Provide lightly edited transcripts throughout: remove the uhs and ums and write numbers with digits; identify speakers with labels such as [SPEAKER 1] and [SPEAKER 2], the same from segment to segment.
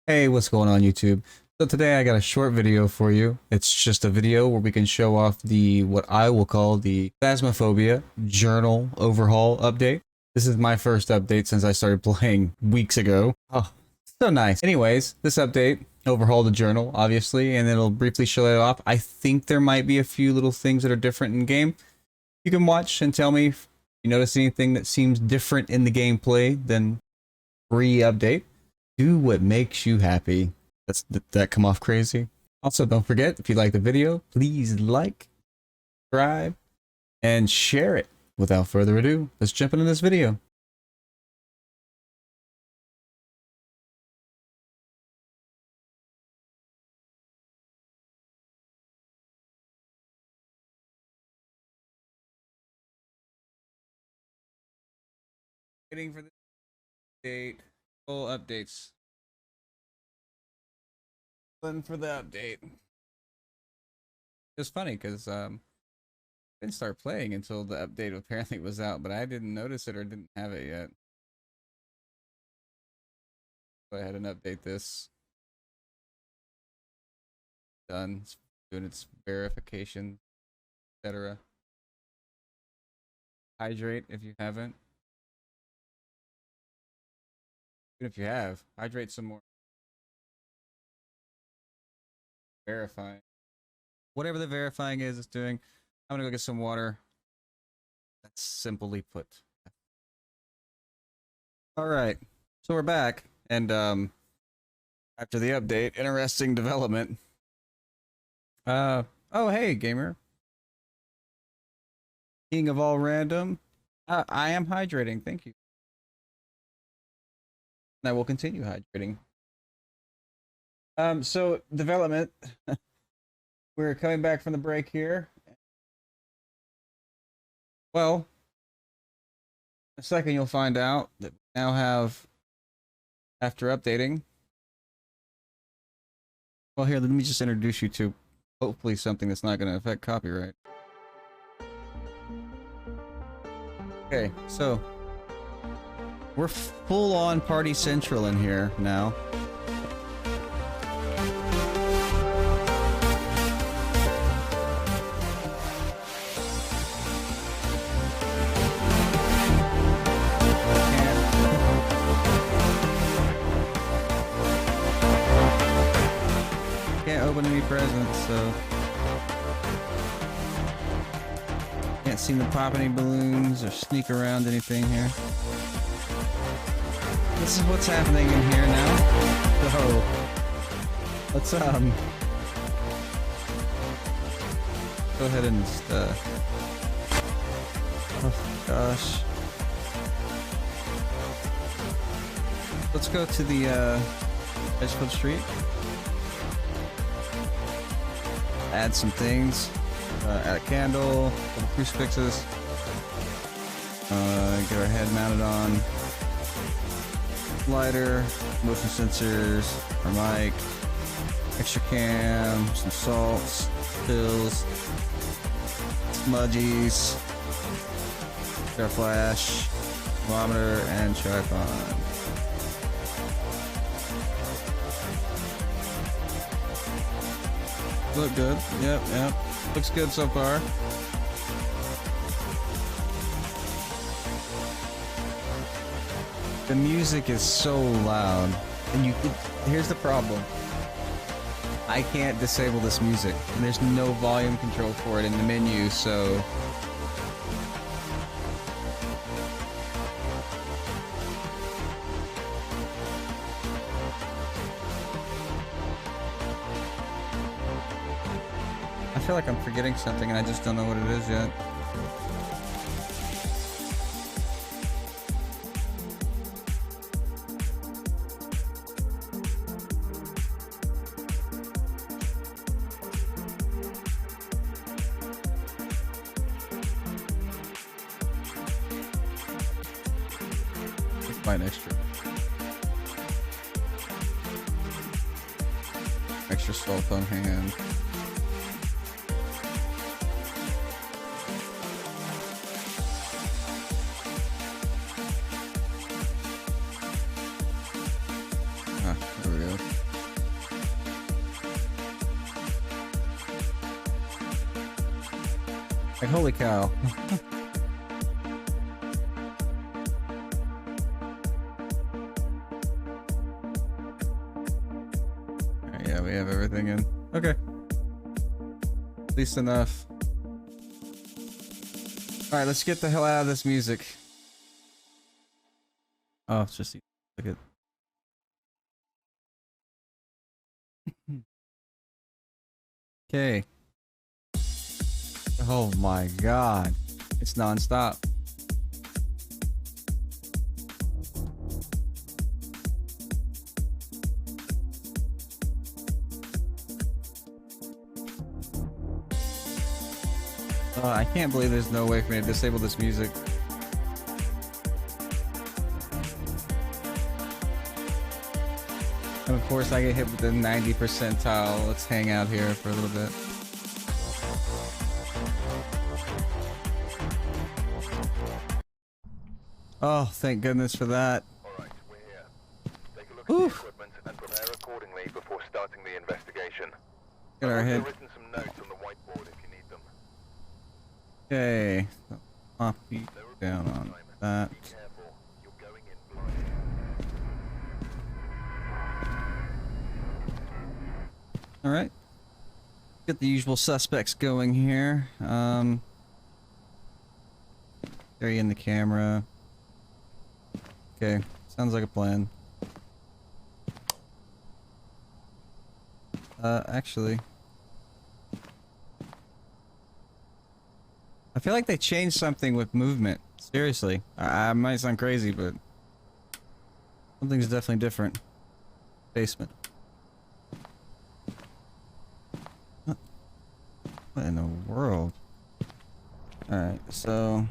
[SPEAKER 1] Hey, what's going on YouTube? So today I got a short video for you. It's just a video where we can show off the what I will call the Phasmophobia journal overhaul update. This is my first update since I started playing weeks ago. Oh, so nice. Anyways, this update overhaul the journal obviously, and it'll briefly show it off. I think there might be a few little things that are different in game. You can watch and tell me if you notice anything that seems different in the gameplay than pre-update. Do what makes you happy. That come off crazy? Also, don't forget, if you like the video, please like, subscribe, and share it. Without further ado, let's jump into this video. Waiting for the update. Full updates. Fun for the update. It's funny because I didn't start playing until the update apparently was out, but I didn't notice it or didn't have it yet. Go ahead and update this. Done. It's doing its verification, etc. Hydrate if you haven't. Even if you have, hydrate some more. Verifying. Whatever the verifying is, it's doing. I'm gonna go get some water. That's simply put. Alright. So we're back. And after the update, interesting development. Oh hey gamer. King of all random. I am hydrating, thank you. And I will continue hydrating. So development. We're coming back from the break here. Well, in a second you'll find out that we now have, after updating. Well, here, let me just introduce you to hopefully something that's not going to affect copyright. Okay, so we're full on Party Central in here now. Can't open any presents, so can't seem to pop any balloons or sneak around anything here. This is what's happening in here now. So let's go ahead and just oh gosh. Let's go to the Edgefield Street. Add some things. Add a candle, a couple crucifixes. Get our head mounted on. Lighter, motion sensors, our mic, extra cam, some salts, pills, smudgies, our flash, thermometer, and tripod. Look good. Yep. Looks good so far. The music is so loud, and here's the problem. I can't disable this music, and there's no volume control for it in the menu, so I feel like I'm forgetting something and I just don't know what it is yet. Let's buy an extra cell phone hand. There we go. Like, holy cow. Yeah, we have everything in. Okay. At least enough. Alright, let's get the hell out of this music. Oh, it's just... Look at... Okay. Oh my god. It's non-stop. I can't believe there's no way for me to disable this music. And of course I get hit with the 90 percentile. Let's hang out here for a little bit. Oh, thank goodness for that.
[SPEAKER 2] Alright, we're here. Take a look at the equipment and prepare accordingly before starting the investigation.
[SPEAKER 1] Get our head.
[SPEAKER 2] I've written some notes on the whiteboard if you need them.
[SPEAKER 1] Okay. Copy down on that.
[SPEAKER 2] Be careful. You're going in blind.
[SPEAKER 1] Alright. Get the usual suspects going here. Carry in the camera. Okay, sounds like a plan. Actually... I feel like they changed something with movement. Seriously. I might sound crazy, but... something's definitely different. Basement. What in the world? Alright, so...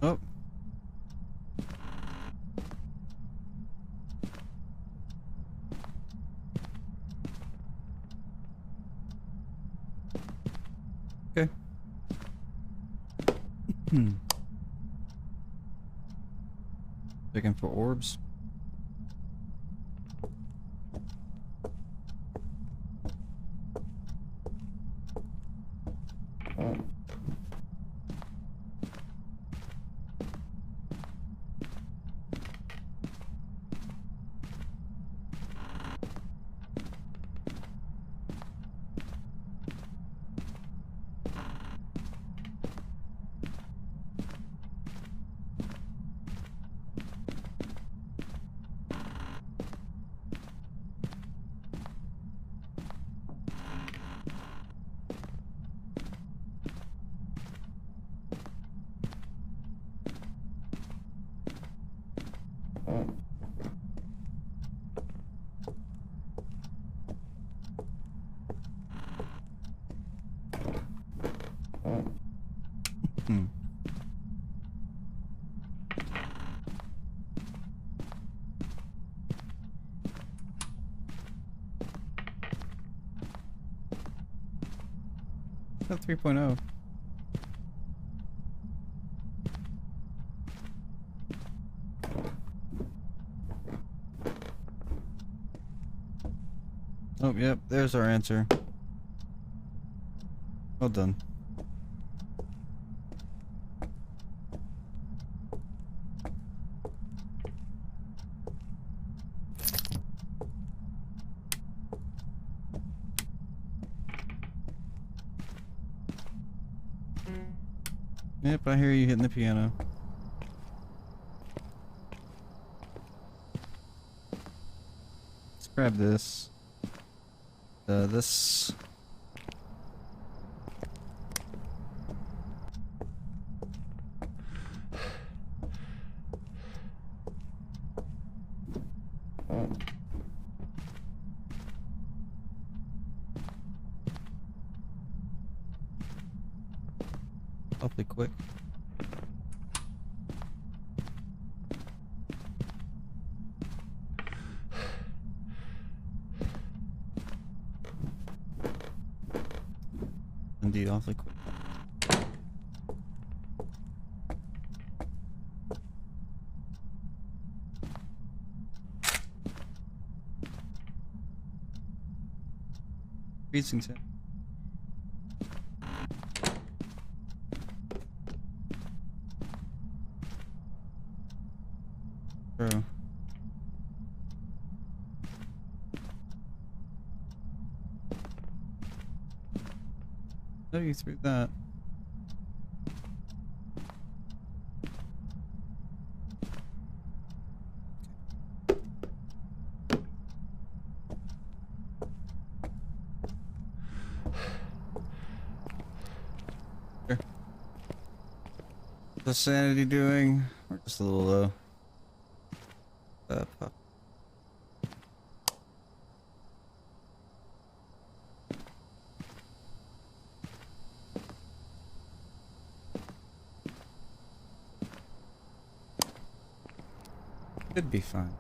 [SPEAKER 1] oh. Okay. Looking for orbs. Hmm. Not 3.0. Oh, yep, there's our answer. Well done. Yep, I hear you hitting the piano. Let's grab this. This. Awfully quick. Indeed, awfully quick. Creasington. True. No, you threw that. Sure. What's sanity doing? We're just a little low. Pop. Could be fine.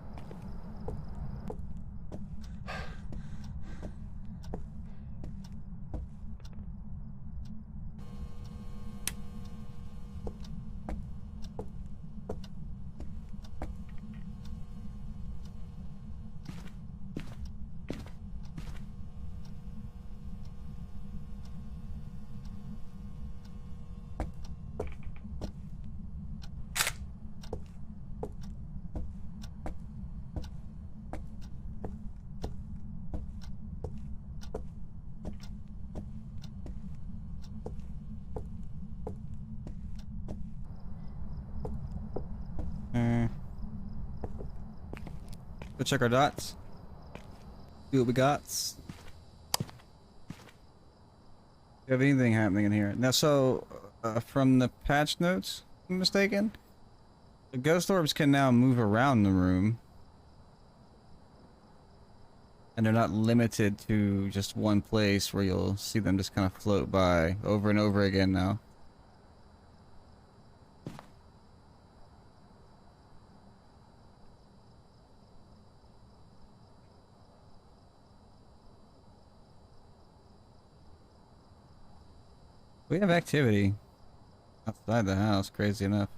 [SPEAKER 1] Go check our dots. See what we got. Do you have anything happening in here? Now, so, from the patch notes, if I'm mistaken, the ghost orbs can now move around the room. And they're not limited to just one place where you'll see them just kind of float by over and over again now. We have activity outside the house, crazy enough.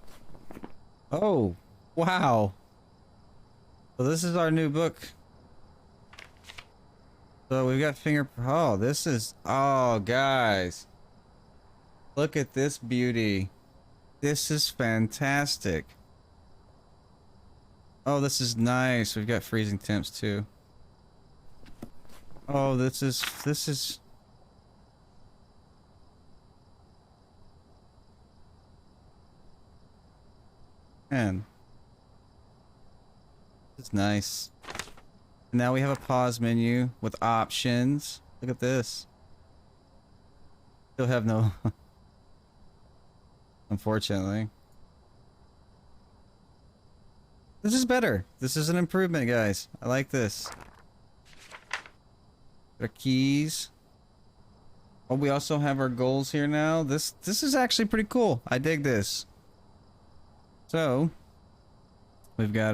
[SPEAKER 1] Oh, wow. So this is our new book. So we've got oh, this is, oh, guys. Look at this beauty. This is fantastic. Oh, this is nice. We've got freezing temps too. Oh, this is. Man. This is nice. And now we have a pause menu with options. Look at this. Still have no... Unfortunately. This is better. This is an improvement, guys. I like this. Our keys. Oh, we also have our goals here now. This is actually pretty cool. I dig this. So, we've got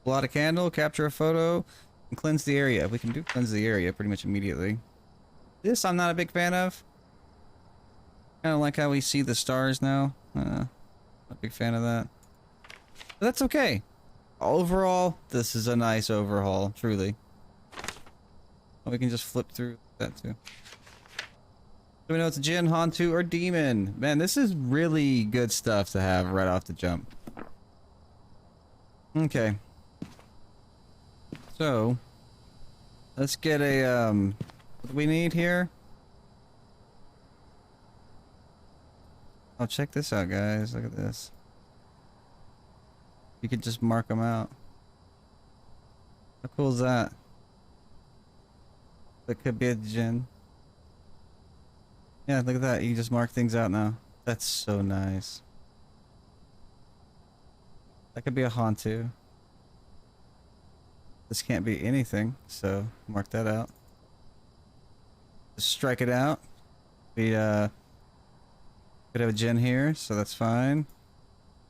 [SPEAKER 1] blow out a candle, capture a photo, and cleanse the area. We can do cleanse the area pretty much immediately. This I'm not a big fan of. Kind of like how we see the stars now. Not a big fan of that. But that's okay. Overall, this is a nice overhaul, truly. We can just flip through that too. Do we know it's Jinn, Hantu, or Demon? Man, this is really good stuff to have right off the jump. Okay. So, let's get a, what do we need here? Oh, check this out, guys. Look at this. You could just mark them out. How cool is that? That could be a Jinn. Yeah, look at that. You can just mark things out now. That's so nice. That could be a Hantu. This can't be anything, so mark that out. Just strike it out. Be Could have a gen here, so that's fine.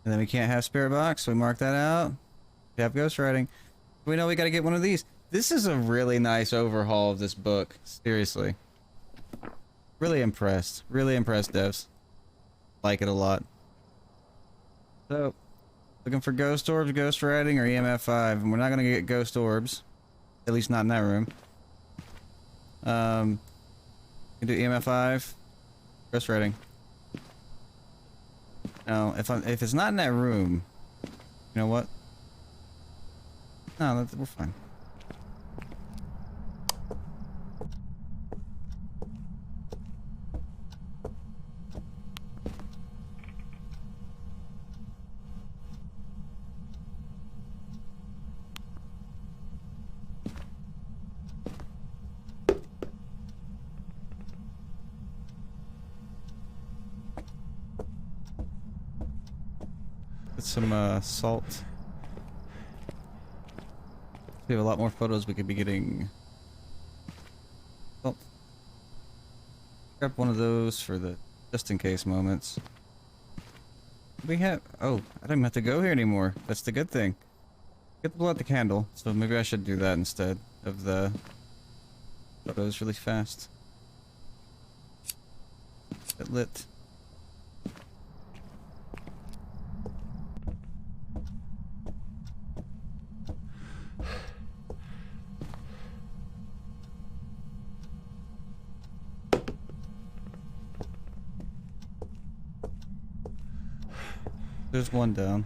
[SPEAKER 1] And then we can't have spirit box, so we mark that out. We have ghost writing. We know we gotta get one of these. This is a really nice overhaul of this book. Seriously. Really impressed. Really impressed, devs. Like it a lot. So, looking for ghost orbs, ghost writing, or EMF 5. And we're not gonna get ghost orbs. At least not in that room. We can do EMF 5. Ghost writing. No, if it's not in that room, you know what? No, we're fine. Get some salt. We have a lot more photos we could be getting. Well, grab one of those for the just in case moments. We have. Oh, I don't even have to go here anymore. That's the good thing. Get to blow out the candle, so maybe I should do that instead of the photos really fast. Get lit. There's one down.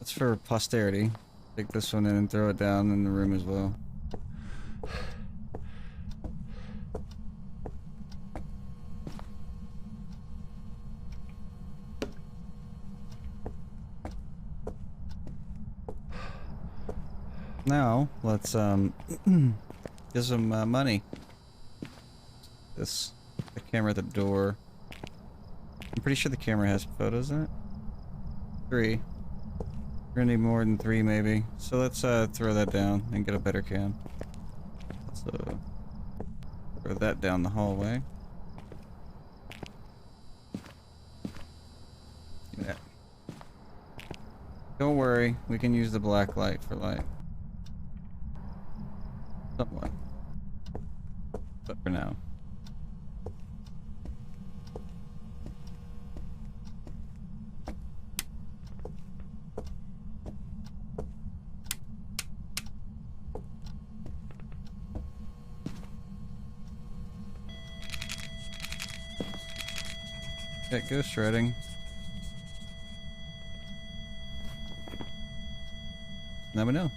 [SPEAKER 1] That's for posterity. Take this one in and throw it down in the room as well. Now, let's get some money. The camera at the door. I'm pretty sure the camera has photos in it. 3. We're gonna need more than 3 maybe. So let's throw that down and get a better cam. Let's throw that down the hallway. Yeah. Don't worry, we can use the black light for light. Somewhat. But for now. Got ghost shredding. Now we know.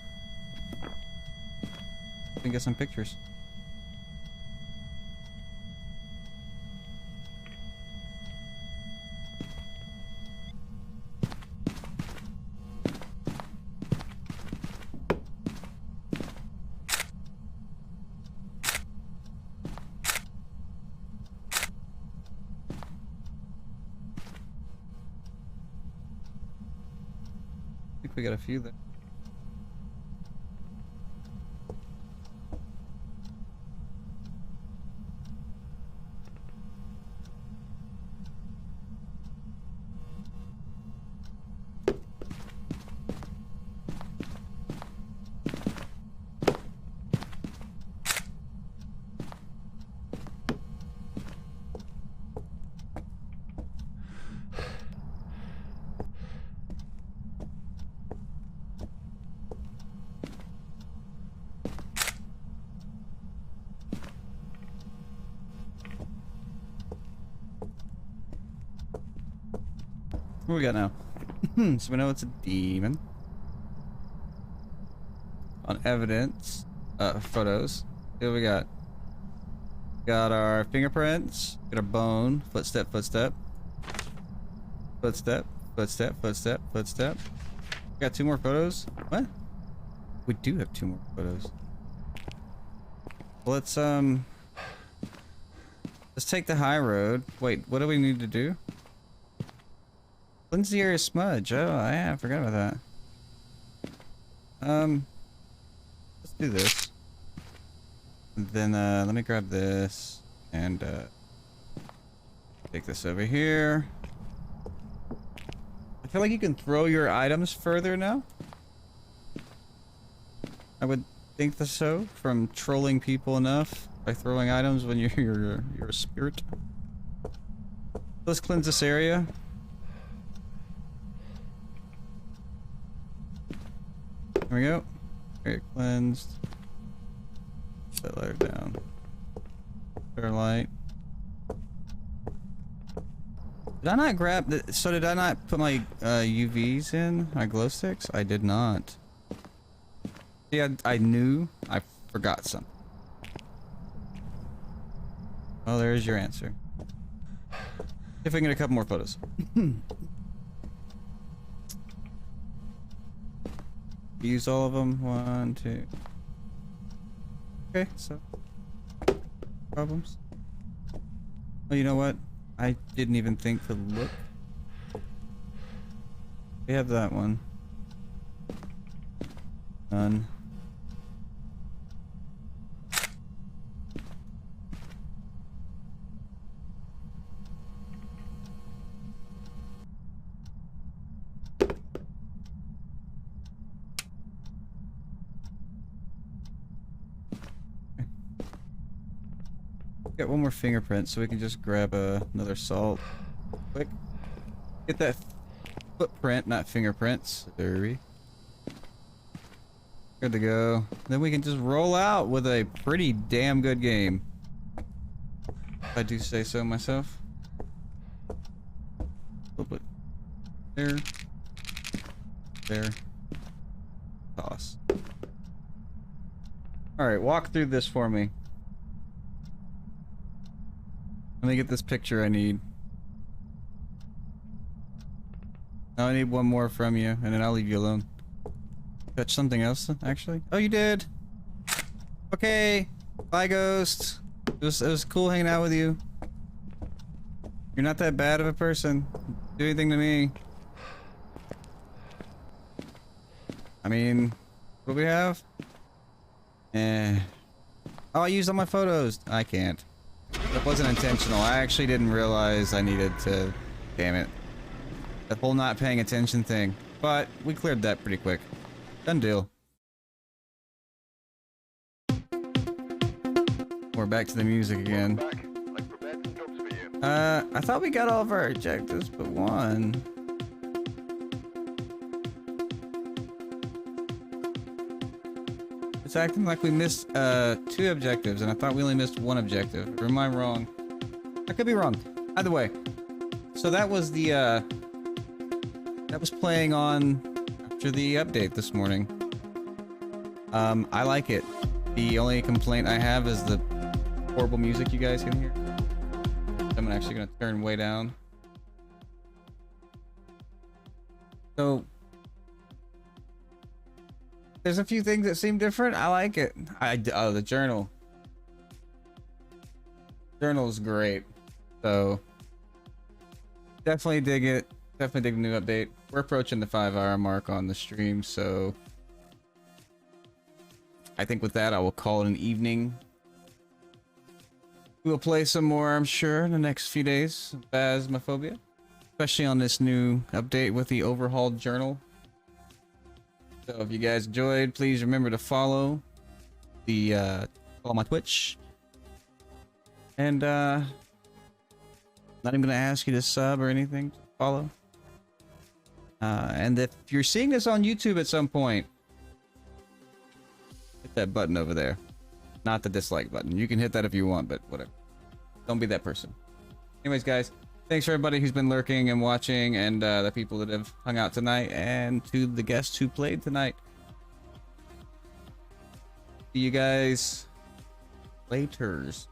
[SPEAKER 1] We can get some pictures. I think we got a few there. What we got now? So we know it's a demon. On evidence, photos. Here we got. Got our fingerprints. Got our bone. Footstep, footstep. Footstep, footstep, footstep, footstep. Got 2 more photos. What? We do have 2 more photos. Well, let's take the high road. Wait, what do we need to do? Cleanse the area smudge. Oh, yeah, I forgot about that. Let's do this. Then let me grab this and take this over here. I feel like you can throw your items further now. I would think so, from trolling people enough by throwing items when you're a spirit. Let's cleanse this area. There we go. Area cleansed. Set that layer down. Fair light. Did I not grab the, so did I not put my UVs in? My glow sticks? I did not. See, I knew I forgot something. Oh, there's your answer. If I can get a couple more photos. Use all of them. 1, 2. Okay, so problems. Oh, you know what? I didn't even think to look. We have that one. None. Got one more fingerprint, so we can just grab another salt. Quick. Get that footprint, not fingerprints. There we. Good to go. Then we can just roll out with a pretty damn good game. If I do say so myself. A little bit. There. There. Toss. Alright, walk through this for me. Let me get this picture I need. Now I need one more from you, and then I'll leave you alone. Catch something else, actually? Oh, you did! Okay! Bye, Ghost! It was cool hanging out with you. You're not that bad of a person. Do anything to me. I mean, what do we have? Oh, I used all my photos! I can't. That wasn't intentional. I actually didn't realize I needed to... Damn it. That whole not paying attention thing. But we cleared that pretty quick. Done deal. We're back to the music again. I thought we got all of our objectives but one. It's acting like we missed 2 objectives, and I thought we only missed 1 objective. Or am I wrong? I could be wrong. Either way. So that was the that was playing on after the update this morning. I like it. The only complaint I have is the horrible music you guys can hear. I'm actually gonna turn way down. So there's a few things that seem different. I like it. Oh, the journal. Journal's great. So definitely dig it. Definitely dig the new update. We're approaching the 5-hour mark on the stream, so I think with that I will call it an evening. We will play some more, I'm sure, in the next few days. Phasmophobia, especially on this new update with the Overhaul journal. So if you guys enjoyed, please remember to follow follow my Twitch. And not even gonna ask you to sub or anything. Just follow. And if you're seeing this on YouTube at some point, hit that button over there. Not the dislike button. You can hit that if you want, but whatever. Don't be that person. Anyways, guys, thanks for everybody who's been lurking and watching, and the people that have hung out tonight, and to the guests who played tonight. See you guys laters.